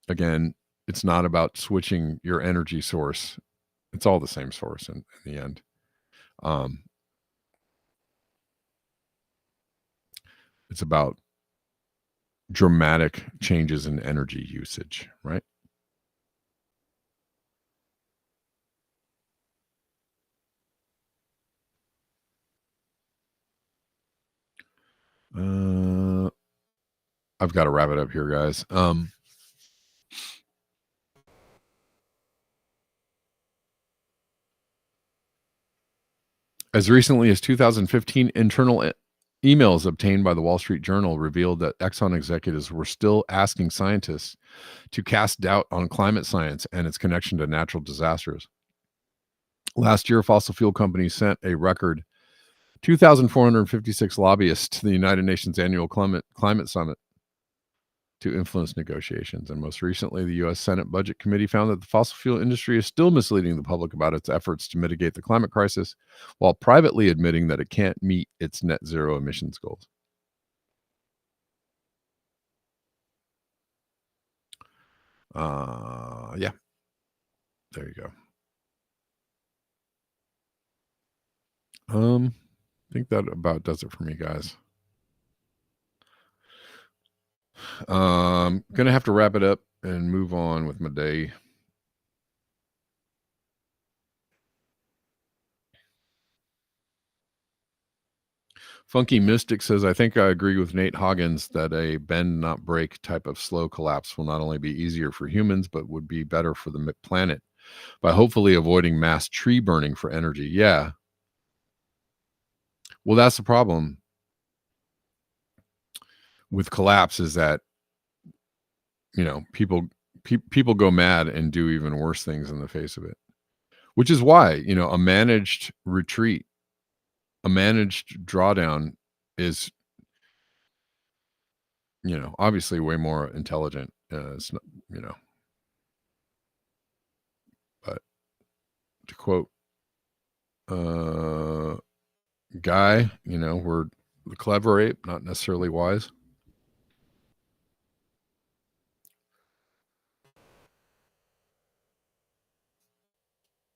Again, it's not about switching your energy source. It's all the same source in the end. It's about dramatic changes in energy usage, right? I've got to wrap it up here, guys. As recently as 2015, internal emails obtained by the Wall Street Journal revealed that Exxon executives were still asking scientists to cast doubt on climate science and its connection to natural disasters. Last year, fossil fuel companies sent a record 2,456 lobbyists to the United Nations Annual Climate Summit to influence negotiations. And most recently, the U.S. Senate Budget Committee found that the fossil fuel industry is still misleading the public about its efforts to mitigate the climate crisis, while privately admitting that it can't meet its net zero emissions goals. Yeah, there you go. I think that about does it for me, guys. Gonna have to wrap it up and move on with my day. Funky Mystic says, I think I agree with Nate Hoggins that a bend not break type of slow collapse will not only be easier for humans, but would be better for the planet by hopefully avoiding mass tree burning for energy. Yeah. Well, that's the problem with collapse, is that, you know, people go mad and do even worse things in the face of it, which is why, you know, a managed retreat, a managed drawdown is, you know, obviously way more intelligent. It's not, you know, but to quote Guy, you know, we're the clever ape, not necessarily wise.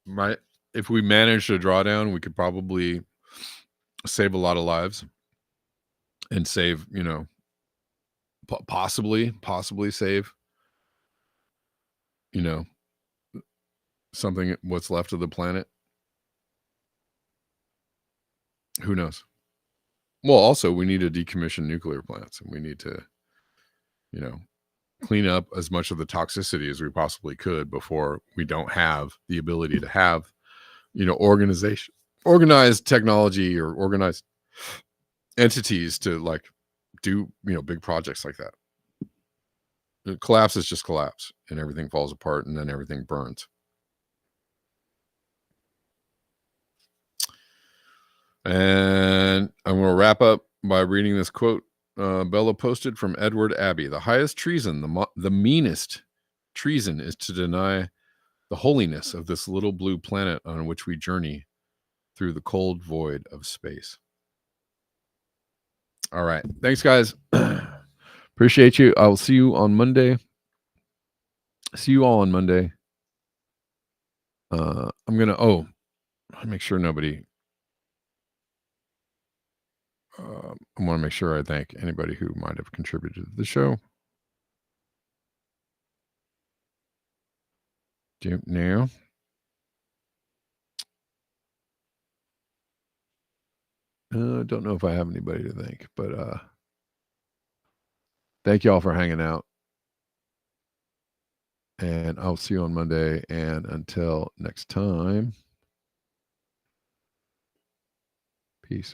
Right. If we managed a drawdown, we could probably save a lot of lives and save, you know, possibly save, you know, something, what's left of the planet. Who knows? Well, also, we need to decommission nuclear plants, and we need to, you know, clean up as much of the toxicity as we possibly could before we don't have the ability to have, you know, organized technology or organized entities to like do, you know, big projects like that. The collapse is just collapse, and everything falls apart, and then everything burns. And I'm going to wrap up by reading this quote Bella posted from Edward Abbey. The highest treason, the meanest treason, is to deny the holiness of this little blue planet on which we journey through the cold void of space. All right. Thanks, guys. Appreciate you. I will see you on Monday. See you all on Monday. I'm going to, make sure nobody, I want to make sure I thank anybody who might have contributed to the show. Now, don't know if I have anybody to thank, but thank you all for hanging out. And I'll see you on Monday. And until next time, peace.